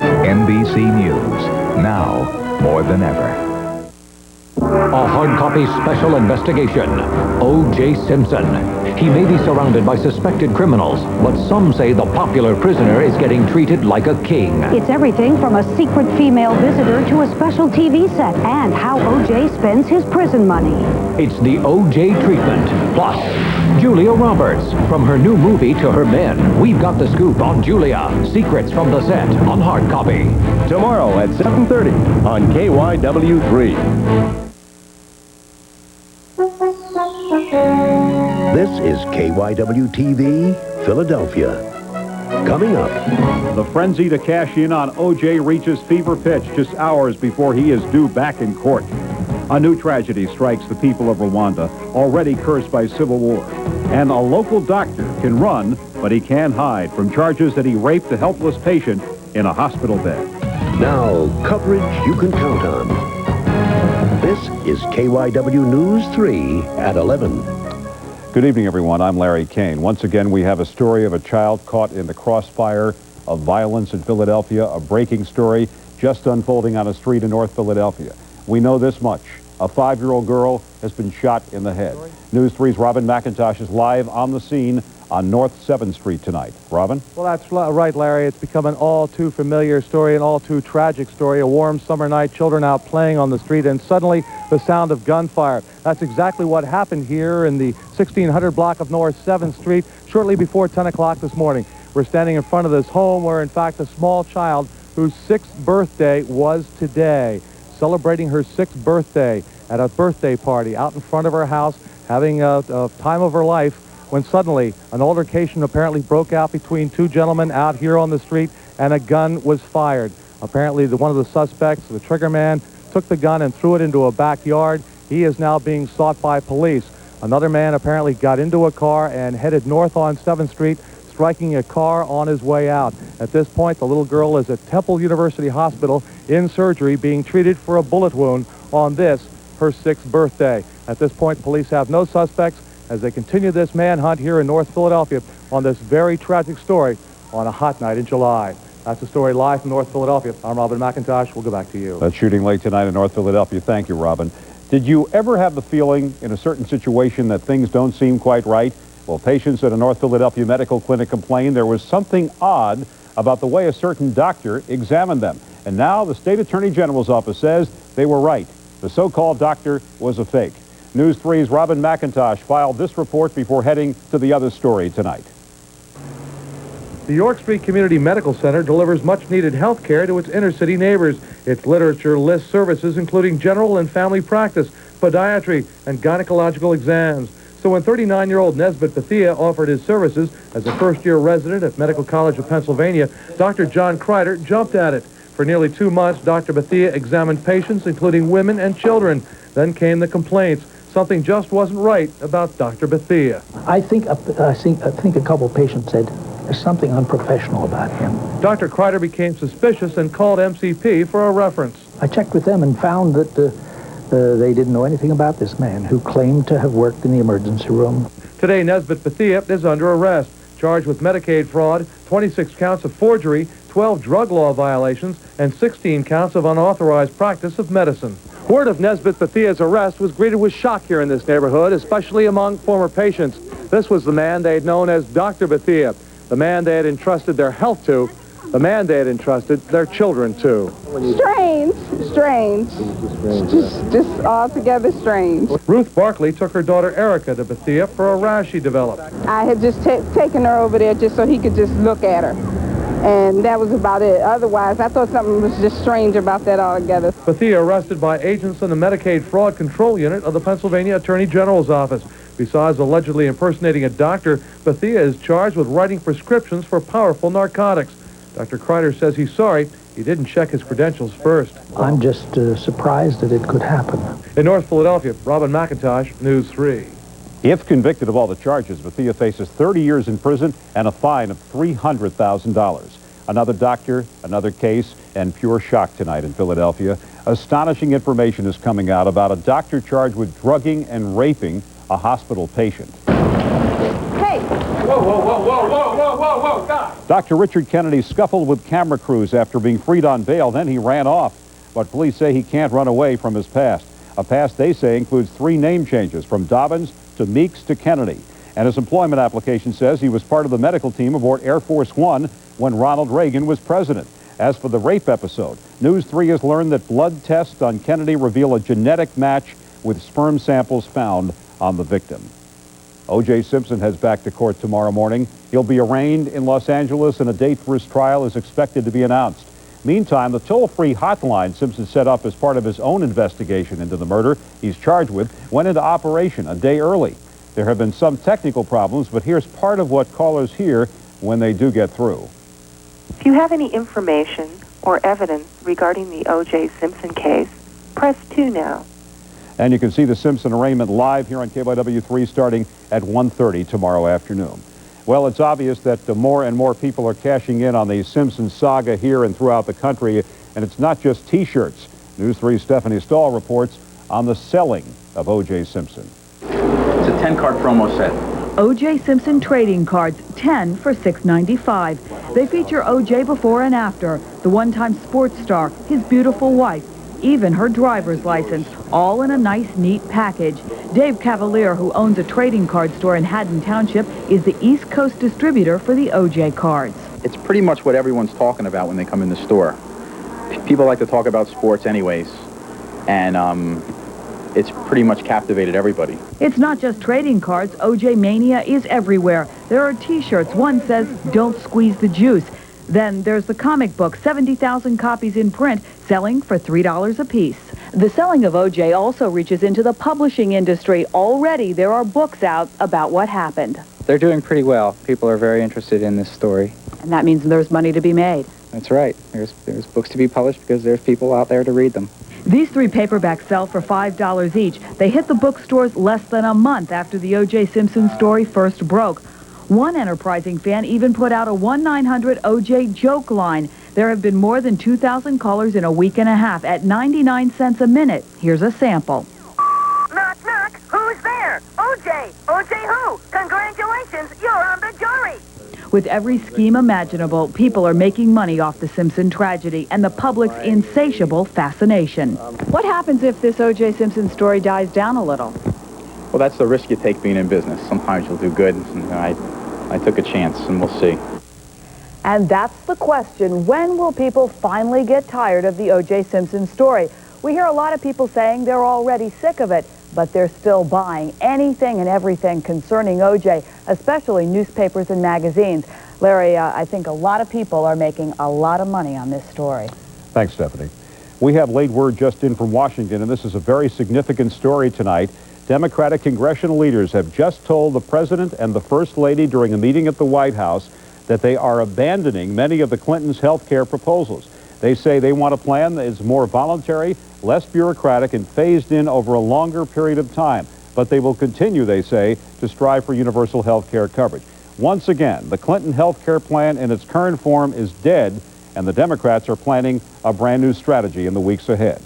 NBC News, now more than ever. A hard copy special investigation. O.J. Simpson. He may be surrounded by suspected criminals, but some say the popular prisoner is getting treated like a king. It's everything from a secret female visitor to a special TV set and how O.J. spends his prison money. It's the O.J. treatment. Plus, Julia Roberts. From her new movie to her men, we've got the scoop on Julia. Secrets from the set on hard copy. Tomorrow at 7:30 on KYW-3. This is KYW-TV, Philadelphia. Coming up. The frenzy to cash in on O.J. reaches fever pitch just hours before he is due back in court. A new tragedy strikes the people of Rwanda, already cursed by civil war. And a local doctor can run, but he can't hide from charges that he raped a helpless patient in a hospital bed. Now, coverage you can count on. This is KYW News 3 at 11. Good evening, everyone. I'm Larry Kane. Once again, we have a story of a child caught in the crossfire of violence in Philadelphia, a breaking story just unfolding on a street in North Philadelphia. We know this much. A 5-year-old girl has been shot in the head. News 3's Robin McIntosh is live on the scene on North 7th Street tonight. Robin? Well, that's right, Larry. It's become an all-too familiar story, an all-too tragic story. A warm summer night, children out playing on the street, and suddenly the sound of gunfire. That's exactly what happened here in the 1600 block of North 7th Street shortly before 10 o'clock this morning. We're standing in front of this home where, in fact, a small child whose 6th birthday was today, celebrating her 6th birthday at a birthday party out in front of her house, having a time of her life, when suddenly an altercation apparently broke out between two gentlemen out here on the street, and a gun was fired. Apparently, one of the suspects, the trigger man, took the gun and threw it into a backyard. He is now being sought by police. Another man apparently got into a car and headed north on 7th Street, striking a car on his way out. At this point, the little girl is at Temple University Hospital in surgery being treated for a bullet wound on this, her 6th birthday. At this point, police have no suspects as they continue this manhunt here in North Philadelphia on this very tragic story on a hot night in July. That's the story live from North Philadelphia. I'm Robin McIntosh. We'll go back to you. That shooting late tonight in North Philadelphia. Thank you, Robin. Did you ever have the feeling in a certain situation that things don't seem quite right? Well, patients at a North Philadelphia medical clinic complained there was something odd about the way a certain doctor examined them. And now the state attorney general's office says they were right. The so-called doctor was a fake. News 3's Robin McIntosh filed this report before heading to the other story tonight. The York Street Community Medical Center delivers much-needed health care to its inner-city neighbors. Its literature lists services including general and family practice, podiatry, and gynecological exams. So when 39-year-old Nesbitt Bethia offered his services as a first-year resident at Medical College of Pennsylvania, Dr. John Kreider jumped at it. For nearly 2 months, Dr. Bethia examined patients, including women and children. Then came the complaints. Something just wasn't right about Dr. Bethia. I think a couple of patients said there's something unprofessional about him. Dr. Kreider became suspicious and called MCP for a reference. I checked with them and found that they didn't know anything about this man who claimed to have worked in the emergency room. Today, Nesbitt Bethia is under arrest, charged with Medicaid fraud, 26 counts of forgery, 12 drug law violations, and 16 counts of unauthorized practice of medicine. Word of Nesbitt Bethia's arrest was greeted with shock here in this neighborhood, especially among former patients. This was the man they had known as Dr. Bethia, the man they had entrusted their health to, the man they had entrusted their children to. Strange. Just altogether strange. Ruth Barkley took her daughter Erica to Bethia for a rash she developed. I had just taken her over there just so he could just look at her. And that was about it. Otherwise, I thought something was just strange about that altogether. Bethia arrested by agents in the Medicaid Fraud Control Unit of the Pennsylvania Attorney General's office. Besides allegedly impersonating a doctor, Bethia is charged with writing prescriptions for powerful narcotics. Dr. Kreider says he's sorry he didn't check his credentials first. I'm just surprised that it could happen. In North Philadelphia, Robin McIntosh, News 3. If convicted of all the charges, Bethia faces 30 years in prison and a fine of $300,000. Another doctor, another case, and pure shock tonight in Philadelphia. Astonishing information is coming out about a doctor charged with drugging and raping a hospital patient. Hey! Whoa, whoa, whoa, whoa, whoa, whoa, whoa, whoa! Dr. Richard Kennedy scuffled with camera crews after being freed on bail. Then he ran off. But police say he can't run away from his past. A past they say includes 3 name changes, from Dobbins to Meeks to Kennedy. And his employment application says he was part of the medical team aboard Air Force One when Ronald Reagan was president. As for the rape episode, News 3 has learned that blood tests on Kennedy reveal a genetic match with sperm samples found on the victim. O.J. Simpson heads back to court tomorrow morning. He'll be arraigned in Los Angeles, and a date for his trial is expected to be announced. Meantime, the toll-free hotline Simpson set up as part of his own investigation into the murder he's charged with went into operation a day early. There have been some technical problems, but here's part of what callers hear when they do get through. If you have any information or evidence regarding the O.J. Simpson case, press 2 now. And you can see the Simpson arraignment live here on KYW-3 starting at 1:30 tomorrow afternoon. Well, it's obvious that more and more people are cashing in on the Simpson saga here and throughout the country, and it's not just T-shirts. News 3's Stephanie Stahl reports on the selling of O.J. Simpson. It's a 10-card promo set. O.J. Simpson trading cards, 10 for $6.95. They feature O.J. before and after, the one-time sports star, his beautiful wife, even her driver's license, all in a nice, neat package. Dave Cavalier, who owns a trading card store in Haddon Township, is the East Coast distributor for the O.J. cards. It's pretty much what everyone's talking about when they come in the store. People like to talk about sports anyways, and it's pretty much captivated everybody. It's not just trading cards. O.J. Mania is everywhere. There are T-shirts. One says, "Don't squeeze the juice." Then there's the comic book, 70,000 copies in print, selling for $3 apiece. The selling of O.J. also reaches into the publishing industry. Already there are books out about what happened. They're doing pretty well. People are very interested in this story. And that means there's money to be made. That's right. There's books to be published because there's people out there to read them. These 3 paperbacks sell for $5 each. They hit the bookstores less than a month after the O.J. Simpson story first broke. One enterprising fan even put out a 1-900-OJ joke line. There have been more than 2,000 callers in a week and a half at 99 cents a minute. Here's a sample. Knock, knock. Who's there? OJ. OJ who? Congratulations, you're on the jury. With every scheme imaginable, people are making money off the Simpson tragedy and the public's insatiable fascination. What happens if this O.J. Simpson story dies down a little? Well, that's the risk you take being in business. Sometimes you'll do good, and I took a chance, and we'll see. And that's the question. When will people finally get tired of the O.J. Simpson story? We hear a lot of people saying they're already sick of it, but they're still buying anything and everything concerning O.J., especially newspapers and magazines. Larry, I think a lot of people are making a lot of money on this story. Thanks, Stephanie. We have late word just in from Washington, and this is a very significant story tonight. Democratic congressional leaders have just told the president and the first lady during a meeting at the White House that they are abandoning many of the Clintons' health care proposals. They say they want a plan that is more voluntary, less bureaucratic, and phased in over a longer period of time. But they will continue, they say, to strive for universal health care coverage. Once again, the Clinton health care plan in its current form is dead, and the Democrats are planning a brand new strategy in the weeks ahead.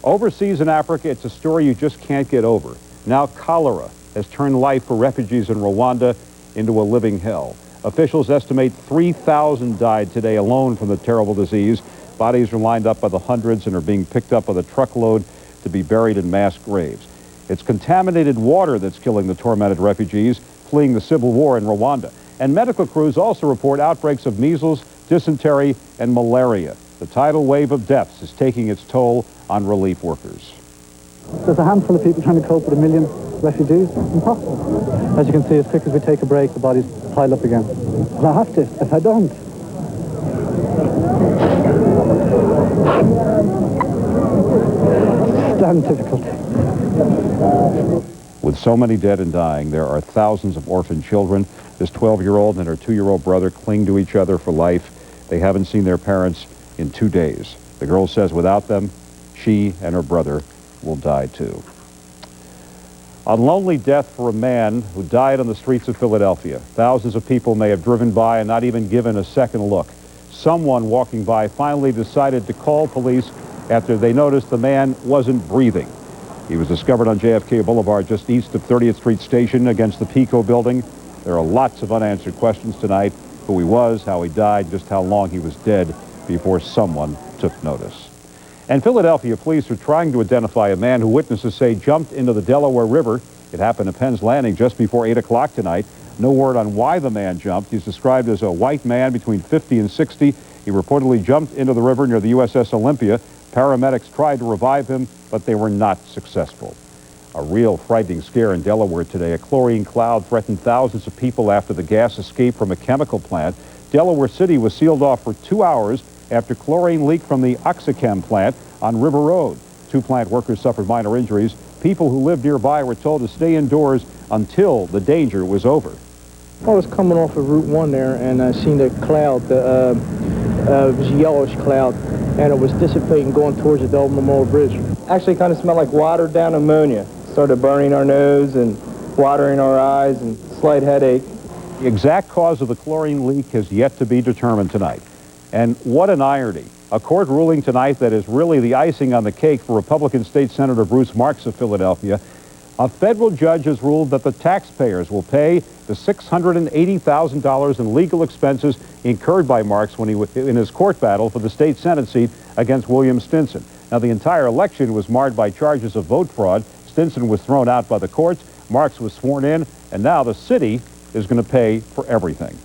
Overseas in Africa, it's a story you just can't get over. Now cholera has turned life for refugees in Rwanda into a living hell. Officials estimate 3,000 died today alone from the terrible disease. Bodies are lined up by the hundreds and are being picked up by the truckload to be buried in mass graves. It's contaminated water that's killing the tormented refugees fleeing the civil war in Rwanda. And medical crews also report outbreaks of measles, dysentery, and malaria. The tidal wave of deaths is taking its toll on relief workers. There's a handful of people trying to cope with 1 million refugees. Impossible. As you can see, as quick as we take a break, the bodies pile up again. But I have to. If I don't, it's damn difficult. With so many dead and dying, there are thousands of orphaned children. This 12-year-old and her 2-year-old brother cling to each other for life. They haven't seen their parents in 2 days. The girl says without them, she and her brother will die too. A lonely death for a man who died on the streets of Philadelphia. Thousands of people may have driven by and not even given a second look. Someone walking by finally decided to call police after they noticed the man wasn't breathing. He was discovered on JFK Boulevard just east of 30th Street Station against the Pico building. There are lots of unanswered questions tonight. who he was, how he died, just how long he was dead before someone took notice. And Philadelphia police are trying to identify a man who witnesses say jumped into the Delaware River. It happened at Penn's Landing just before 8 o'clock tonight. No word on why the man jumped. He's described as a white man between 50 and 60. He reportedly jumped into the river near the USS Olympia. Paramedics tried to revive him, but they were not successful. A real frightening scare in Delaware today. A chlorine cloud threatened thousands of people after the gas escaped from a chemical plant. Delaware City was sealed off for 2 hours after chlorine leaked from the Oxychem plant on River Road. 2 plant workers suffered minor injuries. People who lived nearby were told to stay indoors until the danger was over. I was coming off of Route 1 there, and I seen the cloud, it was a yellowish cloud, and it was dissipating going towards the Delaware Memorial Bridge. Actually kind of smelled like watered down ammonia. Started burning our nose and watering our eyes and slight headache. The exact cause of the chlorine leak has yet to be determined tonight. And what an irony. A court ruling tonight that is really the icing on the cake for Republican State Senator Bruce Marks of Philadelphia. A federal judge has ruled that the taxpayers will pay the $680,000 in legal expenses incurred by Marks when he was in his court battle for the state Senate seat against William Stinson. Now, the entire election was marred by charges of vote fraud. Stinson was thrown out by the courts. Marks was sworn in, and now the city is going to pay for everything.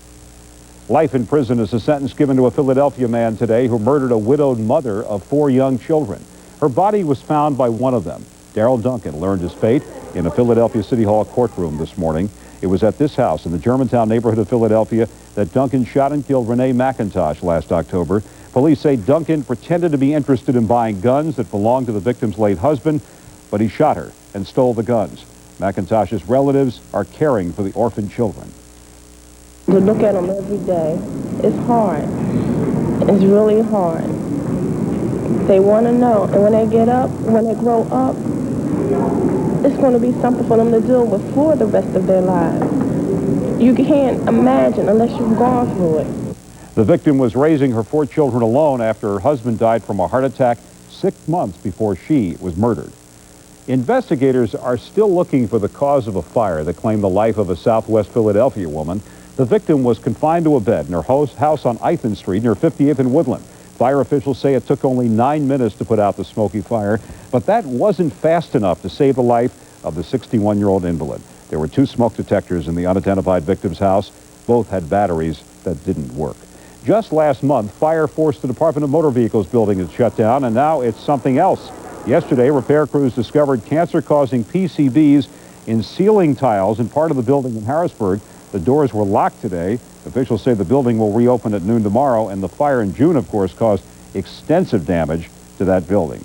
Life in prison is the sentence given to a Philadelphia man today who murdered a widowed mother of 4 young children. Her body was found by one of them. Darrell Duncan learned his fate in a Philadelphia City Hall courtroom this morning. It was at this house in the Germantown neighborhood of Philadelphia that Duncan shot and killed Renee McIntosh last October. Police say Duncan pretended to be interested in buying guns that belonged to the victim's late husband, but he shot her and stole the guns. McIntosh's relatives are caring for the orphaned children. To look at them every day, it's hard. It's really hard. They want to know, and when they get up, when they grow up, it's going to be something for them to deal with for the rest of their lives. You can't imagine unless you've gone through it. The victim was raising her 4 children alone after her husband died from a heart attack 6 months before she was murdered. Investigators are still looking for the cause of a fire that claimed the life of a Southwest Philadelphia woman. The victim was confined to a bed in her house on Ithan Street near 58th and Woodland. Fire officials say it took only 9 minutes to put out the smoky fire, but that wasn't fast enough to save the life of the 61-year-old invalid. There were 2 smoke detectors in the unidentified victim's house. Both had batteries that didn't work. Just last month, fire forced the Department of Motor Vehicles building to shut down, and now it's something else. Yesterday, repair crews discovered cancer-causing PCBs in ceiling tiles in part of the building in Harrisburg. The doors were locked today. Officials say the building will reopen at noon tomorrow, and the fire in June, of course, caused extensive damage to that building.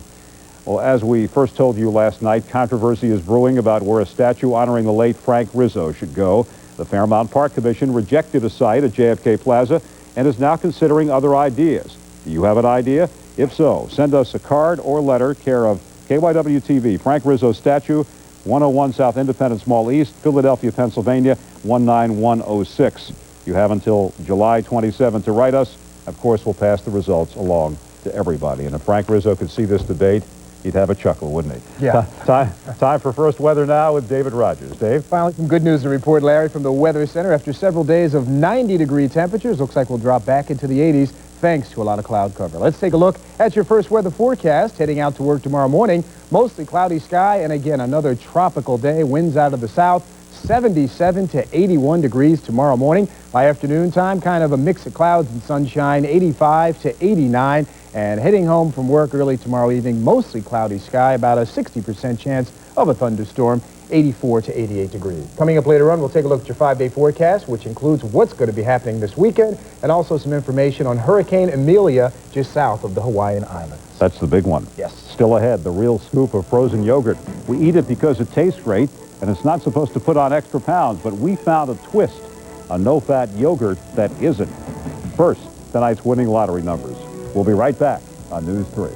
Well, as we first told you last night, controversy is brewing about where a statue honoring the late Frank Rizzo should go. The Fairmount Park Commission rejected a site at JFK Plaza and is now considering other ideas. Do you have an idea? If so, send us a card or letter, care of KYW-TV, Frank Rizzo Statue, 101 South Independence Mall East, Philadelphia, Pennsylvania, 19106. You have until July 27 to write us. Of course, we'll pass the results along to everybody. And if Frank Rizzo could see this debate, he'd have a chuckle, wouldn't he? Yeah. Time for First Weather now with David Rogers. Dave? Finally, some good news to report, Larry, from the Weather Center. After several days of 90-degree temperatures, looks like we'll drop back into the 80s thanks to a lot of cloud cover. Let's take a look at your first weather forecast. Heading out to work tomorrow morning, mostly cloudy sky, and again, another tropical day. Winds out of the south, 77 to 81 degrees tomorrow morning. By afternoon time, kind of a mix of clouds and sunshine, 85 to 89. And heading home from work early tomorrow evening, mostly cloudy sky, about a 60% chance of a thunderstorm, 84 to 88 degrees. Coming up later on, we'll take a look at your 5-day forecast, which includes what's going to be happening this weekend, and also some information on Hurricane Amelia just south of the Hawaiian Islands. That's the big one. Yes. Still ahead, the real scoop of frozen yogurt. We eat it because it tastes great, and it's not supposed to put on extra pounds, but we found a twist, a no-fat yogurt that isn't. First, tonight's winning lottery numbers. We'll be right back on News 3.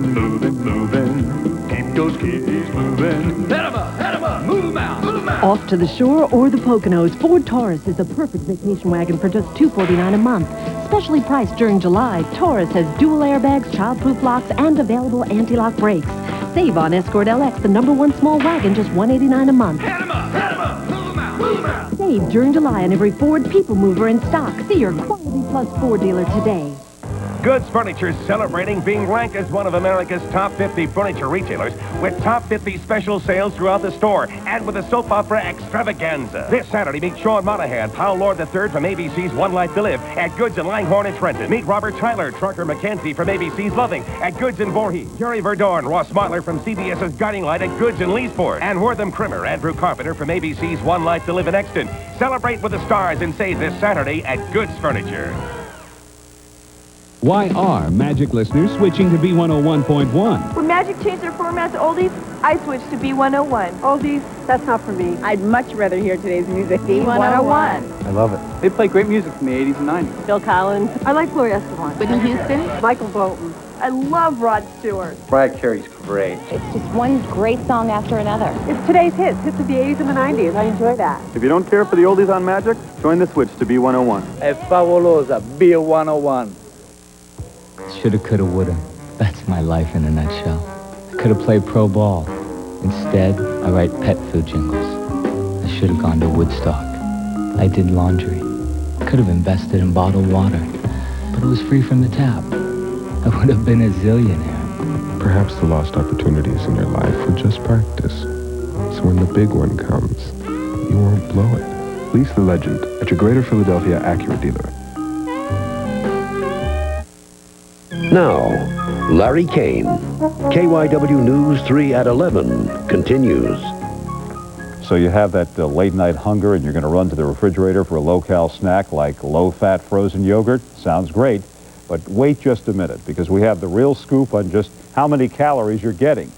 moving, moving, moving. Keep those keys moving. Head 'em up, move 'em out, move 'em out. Off to the shore or the Poconos, Ford Taurus is a perfect vacation wagon for just $249 a month. Specially priced during July, Taurus has dual airbags, child-proof locks, and available anti-lock brakes. Save on Escort LX, the #1 small wagon, just $189 a month. Head 'em up, move 'em out, move 'em out. Save during July on every Ford People Mover in stock. See your Quality Plus Ford dealer today. Goods Furniture is celebrating being ranked as one of America's top 50 furniture retailers with top 50 special sales throughout the store and with a soap opera extravaganza. This Saturday, meet Sean Monahan, Powell Lord III from ABC's One Life to Live at Goods in Langhorne and Trenton. Meet Robert Tyler, Trucker McKenzie from ABC's Loving at Goods in Voorhees. Jerry Verdorn, Ross Mottler from CBS's Guiding Light at Goods in Leesport. And Wortham Krimmer, Andrew Carpenter from ABC's One Life to Live in Exton. Celebrate with the stars and save this Saturday at Goods Furniture. Why are Magic listeners switching to B101.1? When Magic changed their format to oldies, I switched to B101. Oldies, that's not for me. I'd much rather hear today's music. B101. I love it. They play great music from the 80s and 90s. Phil Collins. I like Gloria Estefan. Whitney Houston. Michael Bolton. I love Rod Stewart. Mariah Carey's great. It's just one great song after another. It's today's hits of the 80s and the 90s. I enjoy that. If you don't care for the oldies on Magic, join the switch to B101. Es fabulosa, B101. Shoulda, coulda, woulda. That's my life in a nutshell. I could have played pro ball. Instead, I write pet food jingles. I should have gone to Woodstock. I did laundry. Could have invested in bottled water, but it was free from the tap. I would have been a zillionaire. Perhaps the lost opportunities in your life were just practice. So when the big one comes, you won't blow it. Lease the legend at your Greater Philadelphia Acura dealer. Now, Larry Kane. KYW News 3 at 11 continues. So you have that late night hunger and you're going to run to the refrigerator for a low-cal snack like low-fat frozen yogurt? Sounds great. But wait just a minute, because we have the real scoop on just how many calories you're getting.